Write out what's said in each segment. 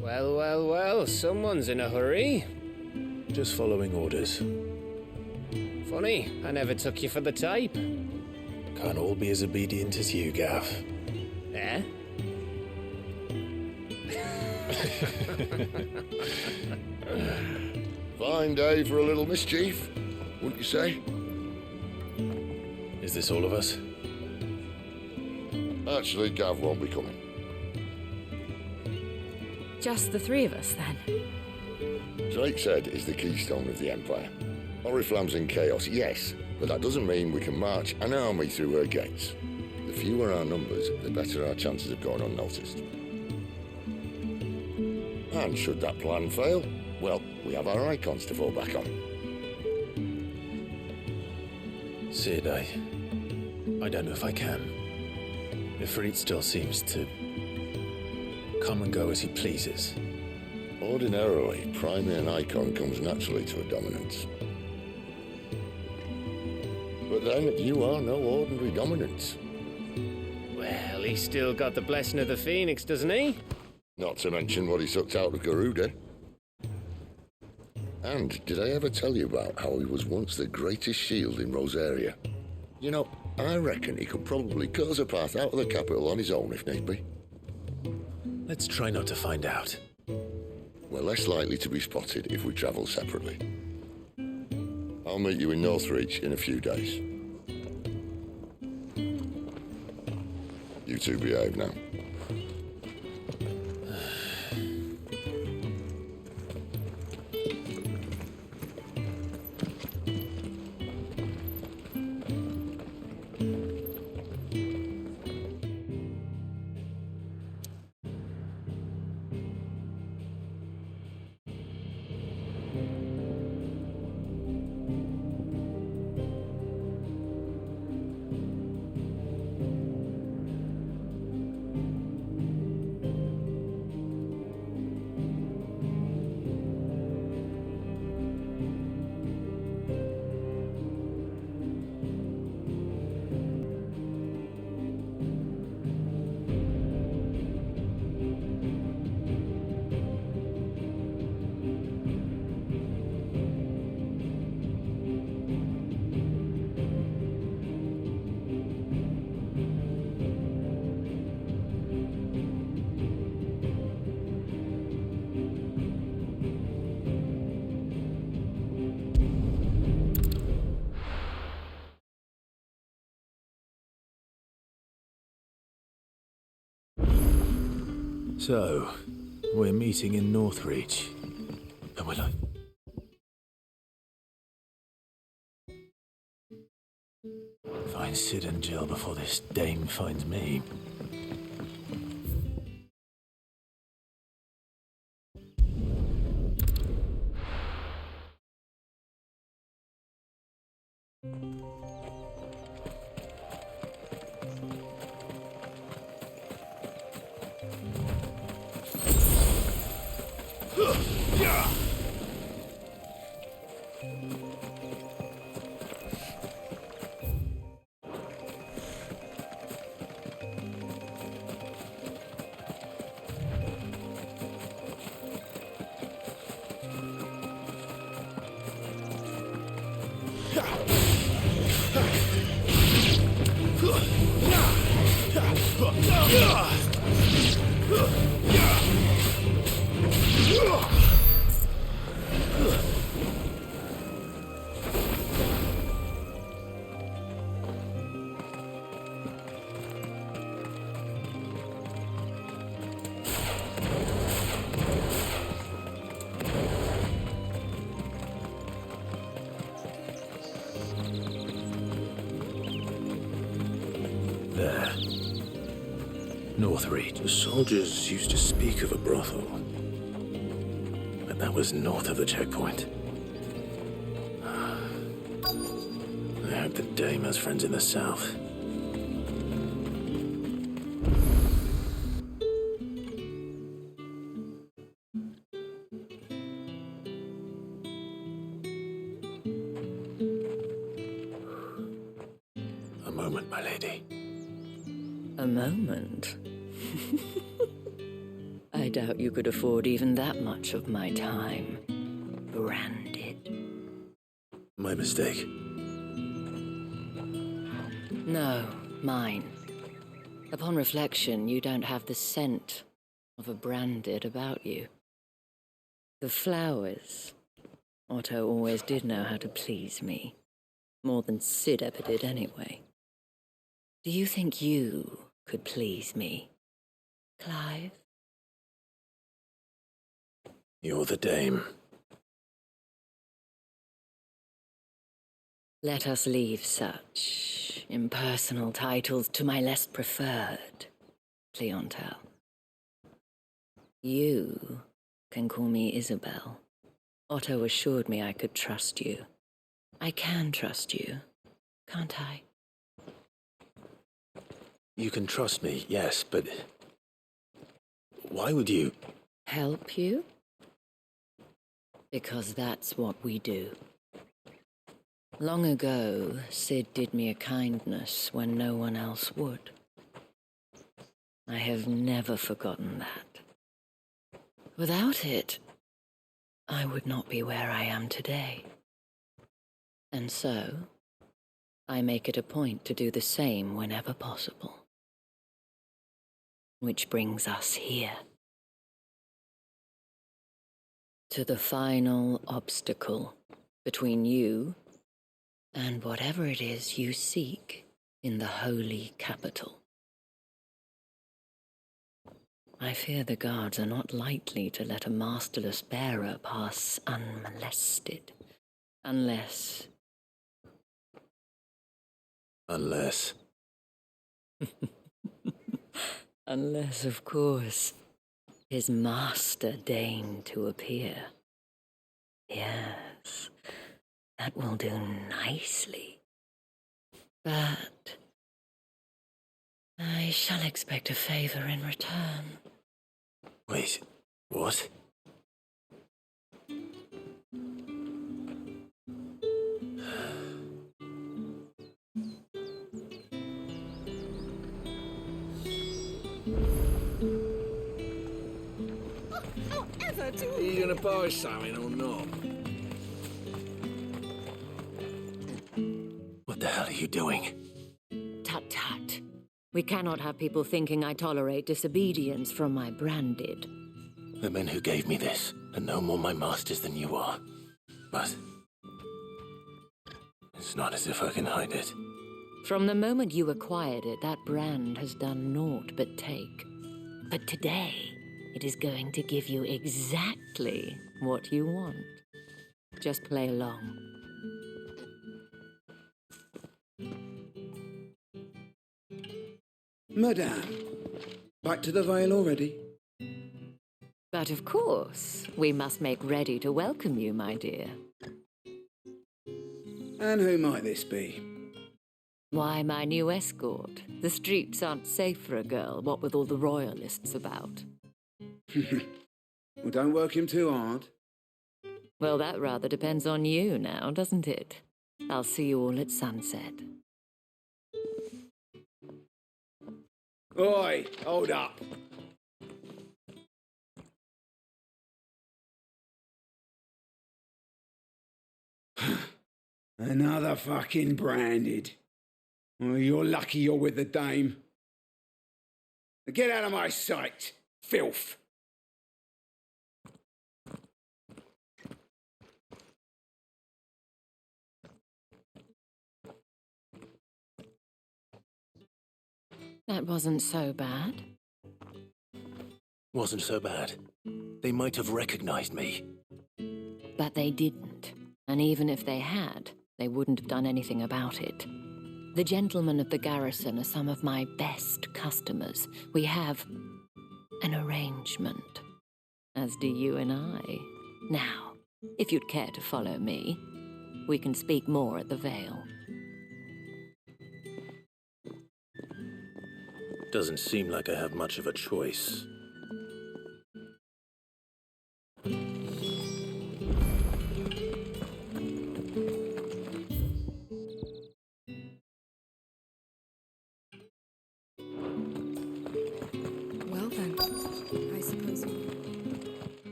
Well, well, well, someone's in a hurry. Just following orders. Funny, I never took you for the type. Can't all be as obedient as you, Gav. Eh? Fine day for a little mischief, wouldn't you say? Is this all of us? Actually, Gav won't be coming. Just the three of us, then? Drake said is the keystone of the Empire. Oriflamme's in chaos, yes, but that doesn't mean we can march an army through her gates. The fewer our numbers, the better our chances of going unnoticed. And should that plan fail, well, we have our icons to fall back on. Sid, I don't know if I can. Ifrit still seems to come and go as he pleases. Ordinarily, priming an icon comes naturally to a dominance. But then, you are no ordinary dominance. Well, he's still got the blessing of the Phoenix, doesn't he? Not to mention what he sucked out of Garuda. And did I ever tell you about how he was once the greatest shield in Rosaria? You know, I reckon he could probably cause a path out of the capital on his own if need be. Let's try not to find out. We're less likely to be spotted if we travel separately. I'll meet you in Northreach in a few days. You two behave now. So, we're meeting in Northreach. And will I... find Sid and Jill before this dame finds me. There. Northreach. The soldiers used to speak of a brothel. But that was north of the checkpoint. I hope the dame has friends in the south. A moment, my lady. A moment? I doubt you could afford even that much of my time. Branded. My mistake. No, mine. Upon reflection, you don't have the scent of a branded about you. The flowers. Otto always did know how to please me. More than Sid ever did anyway. Do you think you could please me, Clive? You're the dame. Let us leave such impersonal titles to my less preferred clientele. You can call me Isabel. Otto assured me I could trust you. I can trust you, can't I? You can trust me, yes, but why would you? Help you? Because that's what we do. Long ago, Sid did me a kindness when no one else would. I have never forgotten that. Without it, I would not be where I am today. And so, I make it a point to do the same whenever possible. Which brings us here. To the final obstacle between you and whatever it is you seek in the holy capital. I fear the guards are not likely to let a masterless bearer pass unmolested. Unless... Unless, of course, his master deigned to appear. Yes, that will do nicely. But I shall expect a favor in return. Wait, what? Are you gonna buy something or not? What the hell are you doing? Tut-tut. We cannot have people thinking I tolerate disobedience from my branded. The men who gave me this are no more my masters than you are. But it's not as if I can hide it. From the moment you acquired it, that brand has done naught but take. But today, it is going to give you exactly what you want. Just play along. Madame, back to the Vale already? But of course, we must make ready to welcome you, my dear. And who might this be? Why, my new escort. The streets aren't safe for a girl, what with all the royalists about. Well, don't work him too hard. Well, that rather depends on you now, doesn't it? I'll see you all at sunset. Oi, hold up. Another fucking branded. Oh, you're lucky you're with the dame. Get out of my sight, filth. That wasn't so bad. Wasn't so bad. They might have recognized me. But they didn't. And even if they had, they wouldn't have done anything about it. The gentlemen of the garrison are some of my best customers. We have an arrangement, as do you and I. Now, if you'd care to follow me, we can speak more at the Vale. Doesn't seem like I have much of a choice.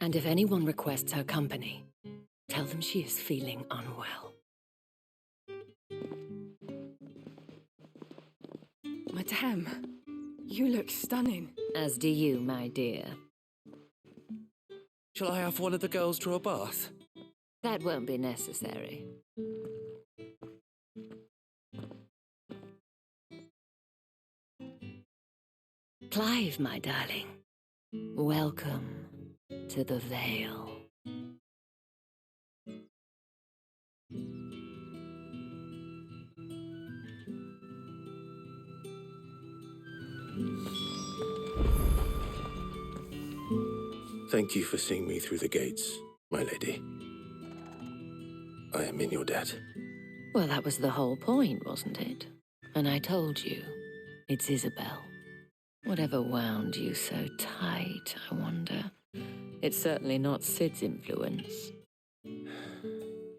And if anyone requests her company, tell them she is feeling unwell. Madame, you look stunning. As do you, my dear. Shall I have one of the girls draw a bath? That won't be necessary. Clive, my darling. Welcome to the Vale. Thank you for seeing me through the gates, my lady. I am in your debt. Well, that was the whole point, wasn't it? And I told you, it's Isabel. Whatever wound you so tight, I wonder. It's certainly not Sid's influence.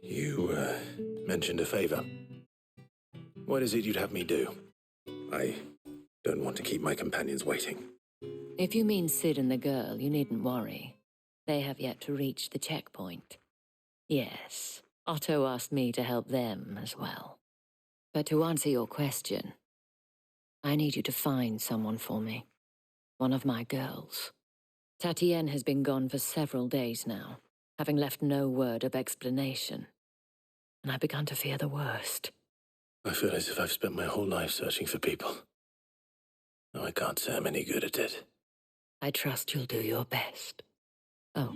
You, mentioned a favor. What is it you'd have me do? I don't want to keep my companions waiting. If you mean Sid and the girl, you needn't worry. They have yet to reach the checkpoint. Yes, Otto asked me to help them as well. But to answer your question, I need you to find someone for me. One of my girls. Tatienne has been gone for several days now, having left no word of explanation. And I've begun to fear the worst. I feel as if I've spent my whole life searching for people. No, I can't say I'm any good at it. I trust you'll do your best. Oh,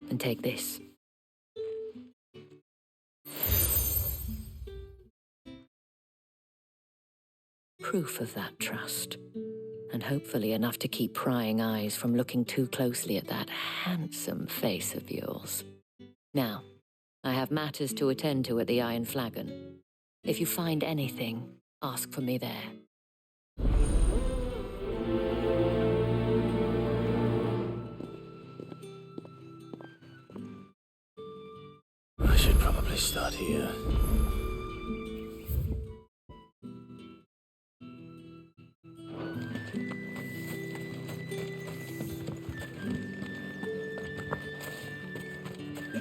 and take this. Proof of that trust. And hopefully enough to keep prying eyes from looking too closely at that handsome face of yours. Now, I have matters to attend to at the Iron Flagon. If you find anything, ask for me there. I should probably start here.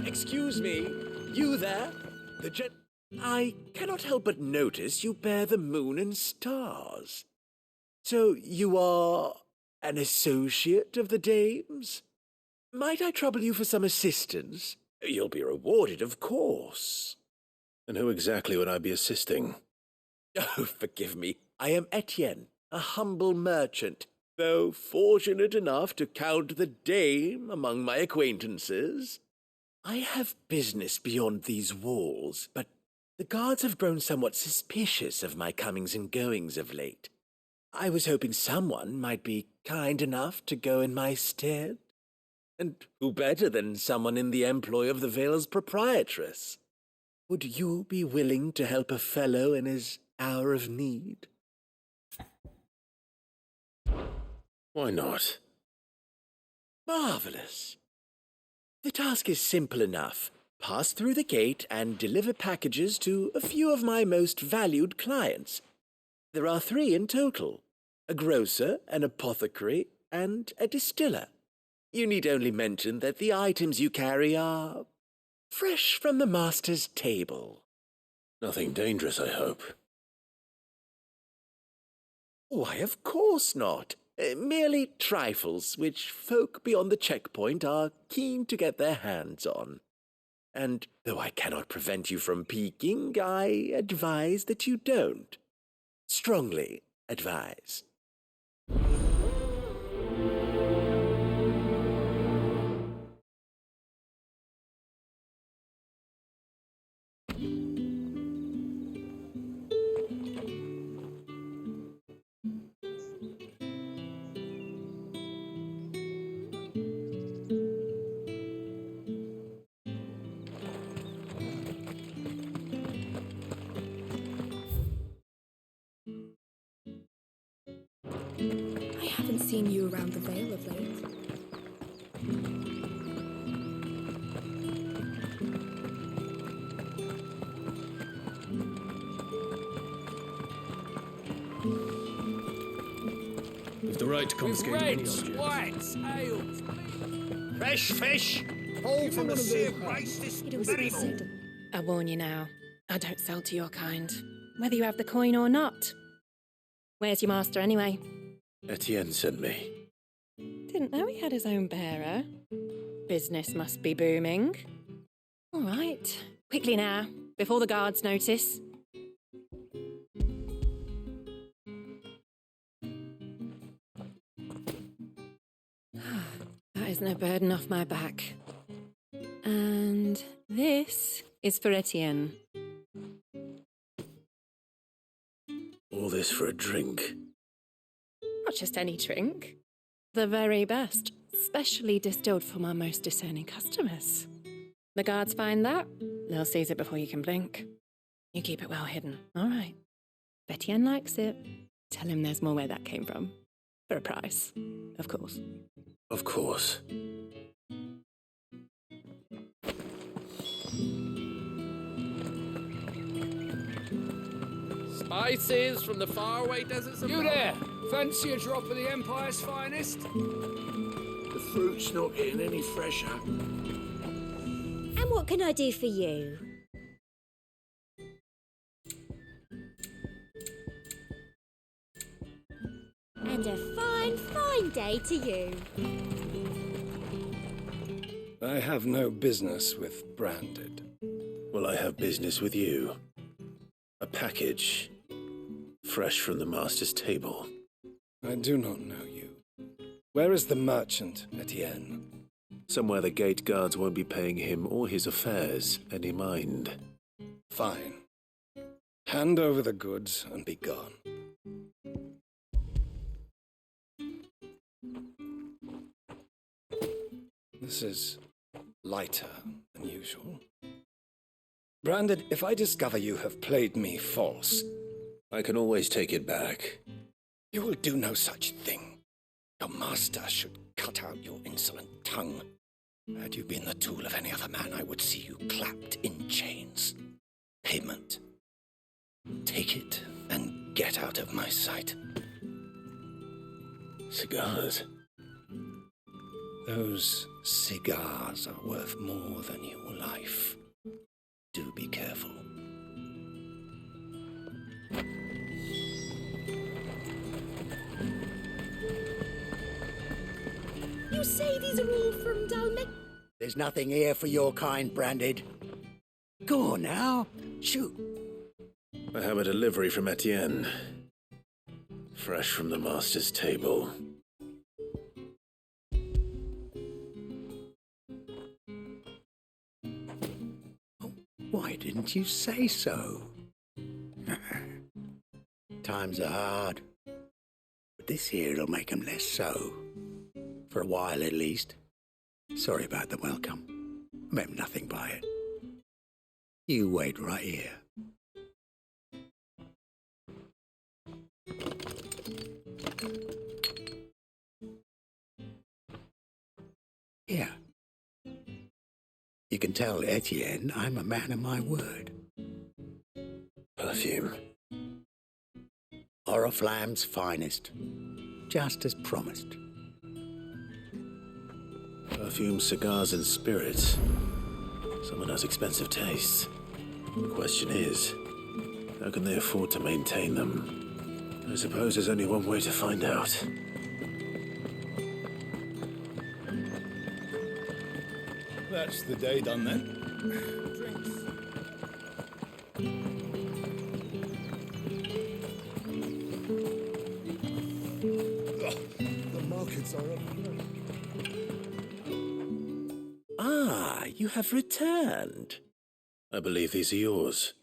Excuse me, you there? I cannot help but notice you bear the moon and stars. So you are an associate of the dames? Might I trouble you for some assistance? You'll be rewarded, of course. And who exactly would I be assisting? Oh, forgive me. I am Etienne, a humble merchant, though fortunate enough to count the dame among my acquaintances. I have business beyond these walls, but the guards have grown somewhat suspicious of my comings and goings of late. I was hoping someone might be kind enough to go in my stead. And who better than someone in the employ of the Vale's proprietress? Would you be willing to help a fellow in his hour of need? Why not? Marvelous. The task is simple enough. Pass through the gate and deliver packages to a few of my most valued clients. There are 3 in total: a grocer, an apothecary, and a distiller. You need only mention that the items you carry are fresh from the master's table. Nothing dangerous, I hope. Why, of course not. Merely trifles which folk beyond the checkpoint are keen to get their hands on. And though I cannot prevent you from peeking, I advise that you don't. Strongly advise. I haven't seen you around the Vale of late. With the right to confiscate any Reds, object. whites, ales, Fresh fish! All from the sea of grace this It was very so morning. I warn you now, I don't sell to your kind, whether you have the coin or not. Where's your master anyway? Etienne sent me. Didn't know he had his own bearer. Business must be booming. All right, quickly now, before the guards notice. That is no burden off my back. And this is for Etienne. All this for a drink. Not just any drink. The very best, specially distilled for my most discerning customers. The guards find that, they'll seize it before you can blink. You keep it well hidden, all right. If Etienne likes it, tell him there's more where that came from. For a price, of course. Of course. Spices from the faraway deserts of... You there! Fancy a drop of the Empire's finest? The fruit's not getting any fresher. And what can I do for you? And a fine, fine day to you. I have no business with Branded. Well, I have business with you. A package, fresh from the master's table. I do not know you. Where is the merchant, Etienne? Somewhere the gate guards won't be paying him or his affairs any mind. Fine. Hand over the goods and be gone. This is lighter than usual. Branded, if I discover you have played me false, I can always take it back. you will do no such thing. Your master should cut out your insolent tongue. Had you been the tool of any other man, I would see you clapped in chains. Payment. Take it and get out of my sight. Cigars. Those cigars are worth more than your life. Do be careful. You say these are all from Dalmet? There's nothing here for your kind, Branded. Go on now, shoot. I have a delivery from Etienne. Fresh from the master's table. Why didn't you say so? Times are hard. But this here'll make 'em less so. For a while, at least. Sorry about the welcome. I meant nothing by it. You wait right here. Here. You can tell Etienne I'm a man of my word. Perfume. Oriflamme's finest. Just as promised. Perfume, cigars, and spirits. Someone has expensive tastes. The question is, how can they afford to maintain them? I suppose there's only one way to find out. That's the day done then. The markets are up. Ah, you have returned. I believe these are yours.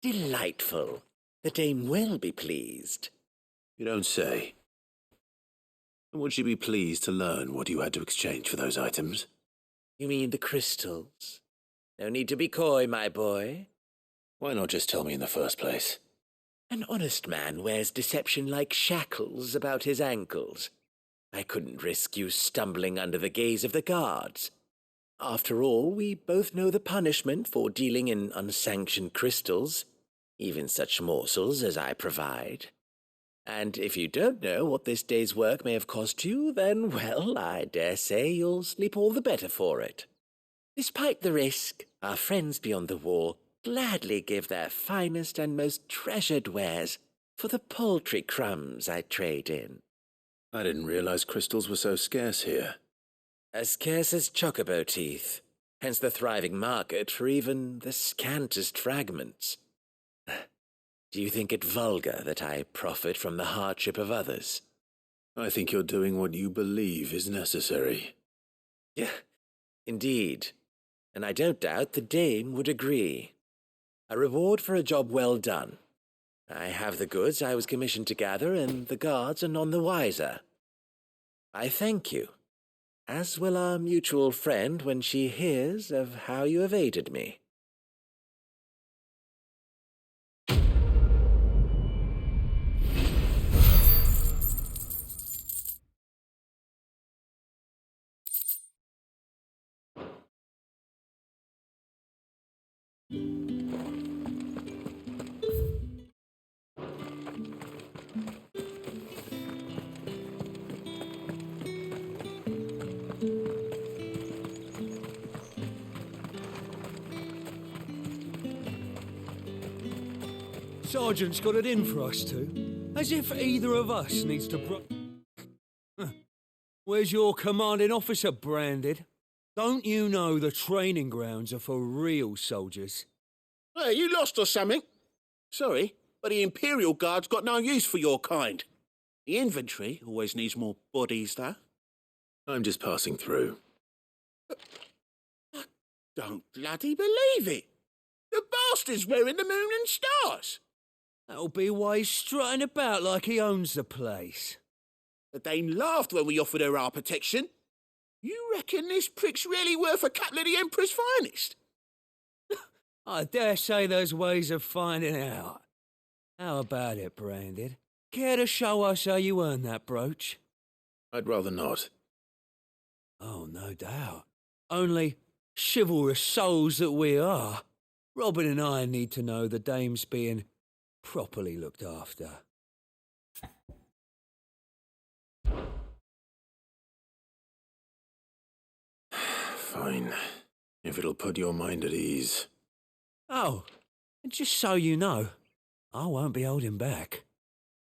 Delightful. The dame will be pleased. You don't say. And would she be pleased to learn what you had to exchange for those items? You mean the crystals? No need to be coy, my boy. Why not just tell me in the first place? An honest man wears deception like shackles about his ankles. I couldn't risk you stumbling under the gaze of the guards. After all, we both know the punishment for dealing in unsanctioned crystals, even such morsels as I provide. And if you don't know what this day's work may have cost you, then, well, I dare say you'll sleep all the better for it. Despite the risk, our friends beyond the wall gladly give their finest and most treasured wares for the paltry crumbs I trade in. I didn't realize crystals were so scarce here. As scarce as chocobo teeth, hence the thriving market for even the scantest fragments. Do you think it vulgar that I profit from the hardship of others? I think you're doing what you believe is necessary. Yeah, indeed. And I don't doubt the dame would agree. A reward for a job well done. I have the goods I was commissioned to gather, and the guards are none the wiser. I thank you, as will our mutual friend when she hears of how you have aided me. Sergeant's got it in for us two. As if either of us needs to Where's your commanding officer, Branded? Don't you know the training grounds are for real soldiers? Hey, you lost or something? Sorry, but the Imperial Guard's got no use for your kind. The infantry always needs more bodies, though. I'm just passing through. I don't bloody believe it. The bastard's wearing the moon and stars. That'll be why he's strutting about like he owns the place. The dame laughed when we offered her our protection. You reckon this prick's really worth a couple of the Emperor's finest? I dare say there's ways of finding out. How about it, Branded? Care to show us how you earned that brooch? I'd rather not. Oh, no doubt. Only, chivalrous souls that we are, Robin and I need to know the dame's being properly looked after. Fine, if it'll put your mind at ease. Oh, and just so you know, I won't be holding back.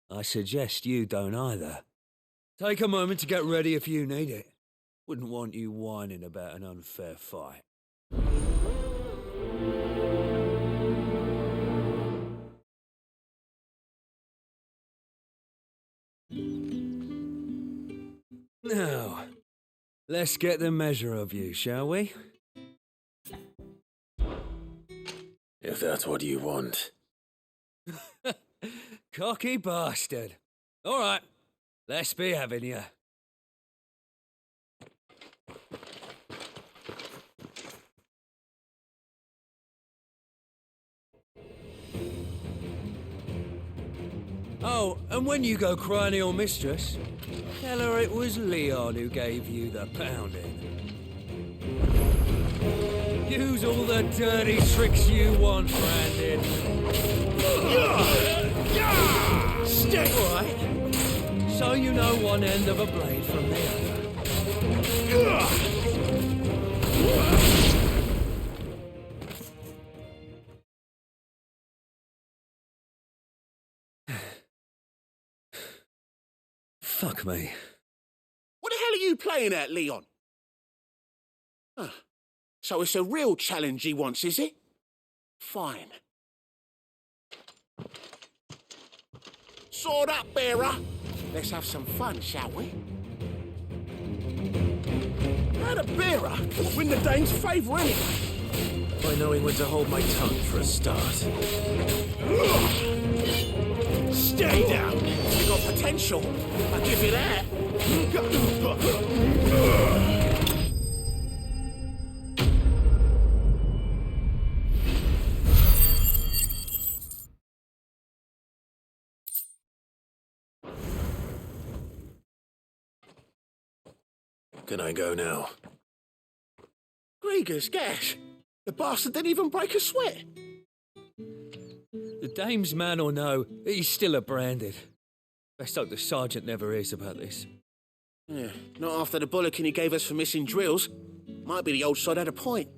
I suggest you don't either. Take a moment to get ready if you need it. Wouldn't want you whining about an unfair fight. Now, let's get the measure of you, shall we? If that's what you want. Cocky bastard. All right, let's be having you. Oh, and when you go crying to your mistress, tell her it was Leon who gave you the pounding. Use all the dirty tricks you want, Brandon. Stick! All right. So you know one end of a blade from the other. Fuck me. What the hell are you playing at, Leon? So it's a real challenge he wants, is it? Fine. Sword up, bearer. Let's have some fun, shall we? How the bearer win the dame's favour anyway? By knowing when to hold my tongue for a start. Stay down. You got potential. I'll give you that. Can I go now? Grieger's gas. The bastard didn't even break a sweat. The dame's man or no, he's still a branded. Best hope the sergeant never hears about this. Yeah, not after the bollocking he gave us for missing drills. Might be the old sod had a point.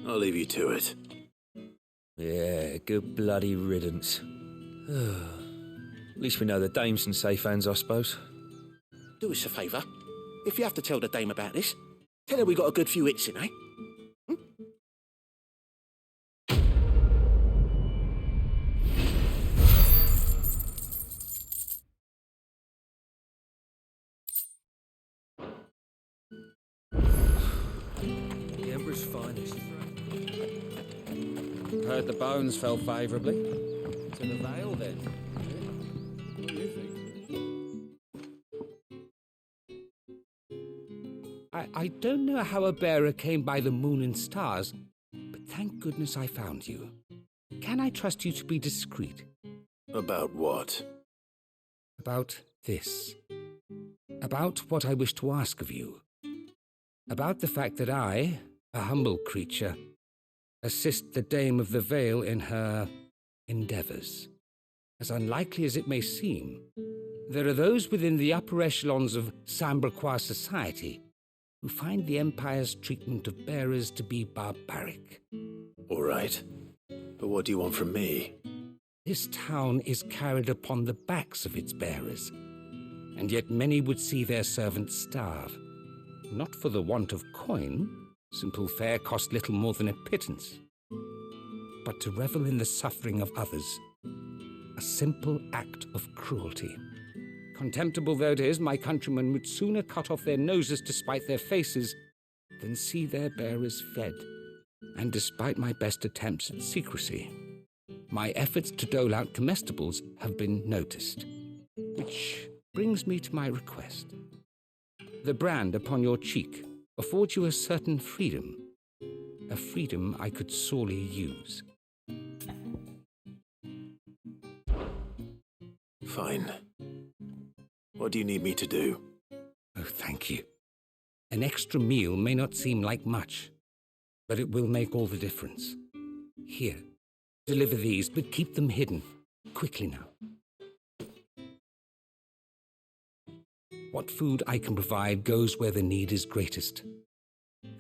I'll leave you to it. Yeah, good bloody riddance. At least we know the dame's in safe hands, I suppose. Do us a favour. If you have to tell the dame about this, tell her we got a good few hits in, eh? The Emperor's finest. Heard the bones fell favourably. To the Vale, then. What do you think? I don't know how a bearer came by the moon and stars, but thank goodness I found you. Can I trust you to be discreet? About what? About this. About what I wish to ask of you. About the fact that I, a humble creature, assist the Dame of the Vale in her endeavours. As unlikely as it may seem, there are those within the upper echelons of Samberquois society who find the Empire's treatment of bearers to be barbaric. All right. But what do you want from me? This town is carried upon the backs of its bearers, and yet many would see their servants starve. Not for the want of coin, simple fare cost little more than a pittance, but to revel in the suffering of others, a simple act of cruelty. Contemptible though it is, my countrymen would sooner cut off their noses to spite their faces than see their bearers fed. And despite my best attempts at secrecy, my efforts to dole out comestibles have been noticed. Which brings me to my request. The brand upon your cheek affords you a certain freedom, a freedom I could sorely use. Fine. What do you need me to do? Oh, thank you. An extra meal may not seem like much, but it will make all the difference. Here, deliver these, but keep them hidden. Quickly now. What food I can provide goes where the need is greatest.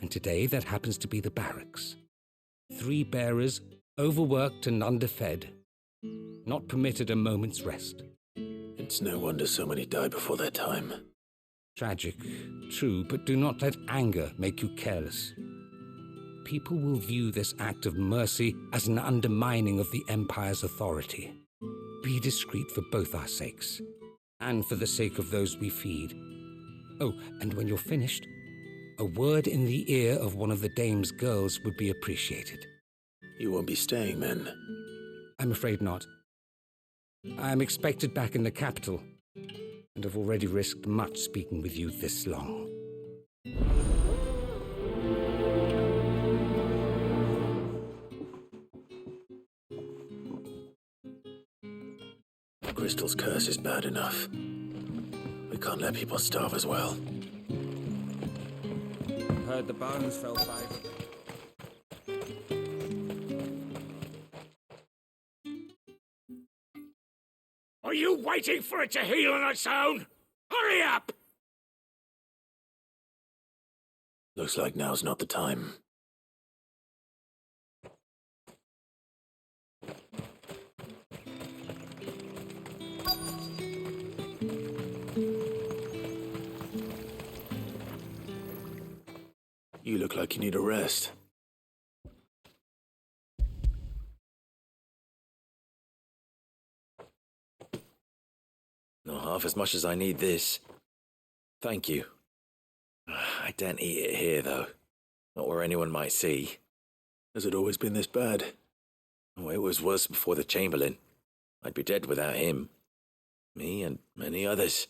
And today that happens to be the barracks. 3 bearers, overworked and underfed, not permitted a moment's rest. It's no wonder so many die before their time. Tragic, true, but do not let anger make you careless. People will view this act of mercy as an undermining of the Empire's authority. Be discreet for both our sakes, and for the sake of those we feed. Oh, and when you're finished, a word in the ear of one of the Dame's girls would be appreciated. You won't be staying, then? I'm afraid not. I'm expected back in the capital, and have already risked much speaking with you this long. Crystal's curse is bad enough. We can't let people starve as well. Heard the bones fell favourably. Are you waiting for it to heal on its own? Hurry up! Looks like now's not the time. You look like you need a rest. Not half as much as I need this. Thank you. I daren't eat it here, though. Not where anyone might see. Has it always been this bad? Oh, it was worse before the Chamberlain. I'd be dead without him. Me and many others.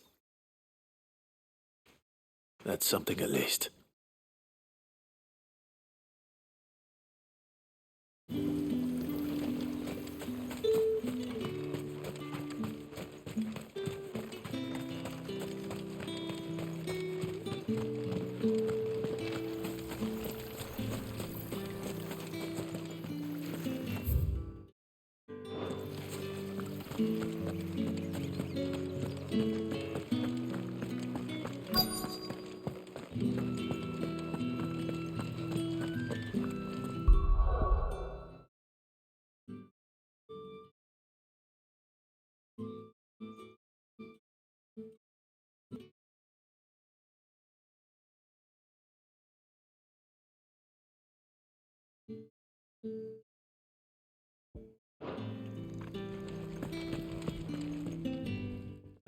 That's something at least.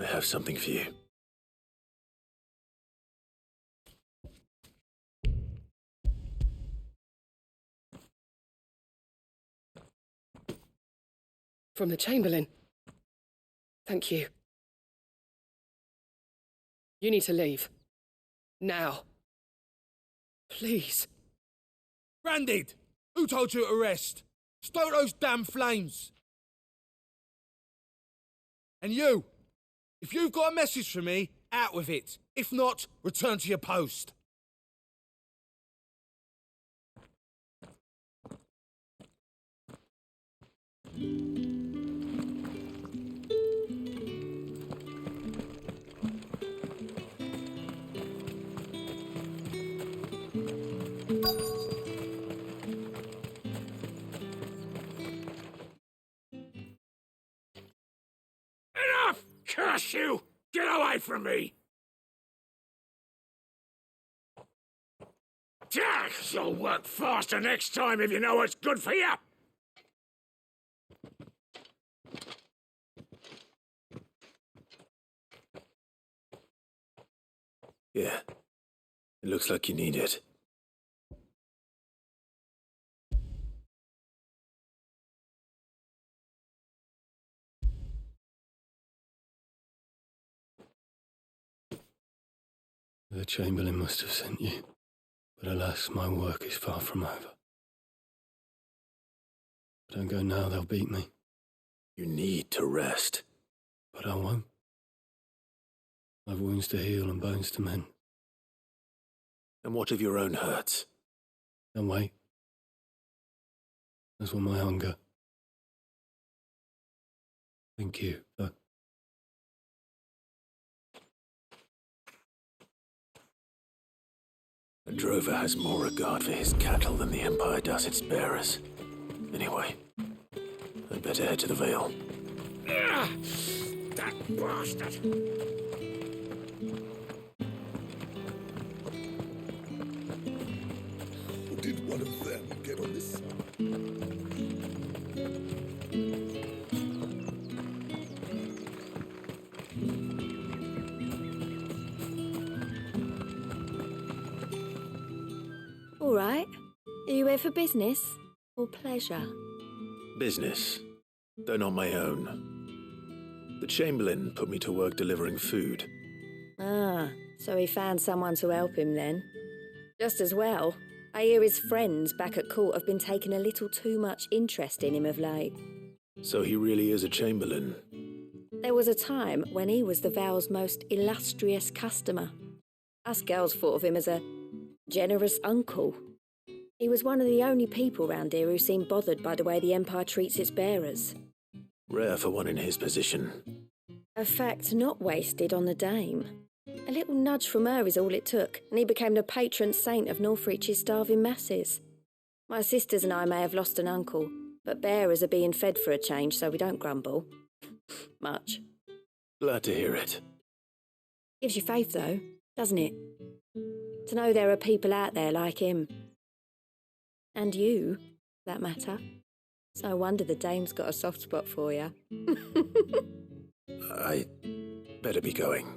I have something for you. From the Chamberlain. Thank you. You need to leave. Now. Please. Branded! Who told you to rest? Stoke those damn flames! And you! If you've got a message for me, out with it. If not, return to your post. Enough! Curse you! Get away from me! Jack, you'll work faster next time if you know what's good for you! Yeah. It looks like you need it. The Chamberlain must have sent you, but alas, my work is far from over. If I don't go now, they'll beat me. You need to rest. But I won't. I've wounds to heal and bones to mend. And what of your own hurts? Don't wait. As will my hunger. Thank you, though. A drover has more regard for his cattle than the Empire does its bearers. Anyway, I'd better head to the Vale. Ah, that bastard! Did one of them get on this? All right. Are you here for business or pleasure? Business, though not my own. The Chamberlain put me to work delivering food. Ah, so he found someone to help him then. Just as well. I hear his friends back at court have been taking a little too much interest in him of late. So he really is a Chamberlain. There was a time when he was the Vale's most illustrious customer. Us girls thought of him as a generous uncle. He was one of the only people round here who seemed bothered by the way the Empire treats its bearers. Rare for one in his position. A fact not wasted on the dame. A little nudge from her is all it took, and he became the patron saint of Northreach's starving masses. My sisters and I may have lost an uncle, but bearers are being fed for a change, so we don't grumble. Much. Glad to hear it. Gives you faith, though, doesn't it? To know there are people out there like him. And you, for that matter. It's no wonder the dame's got a soft spot for you. I better be going.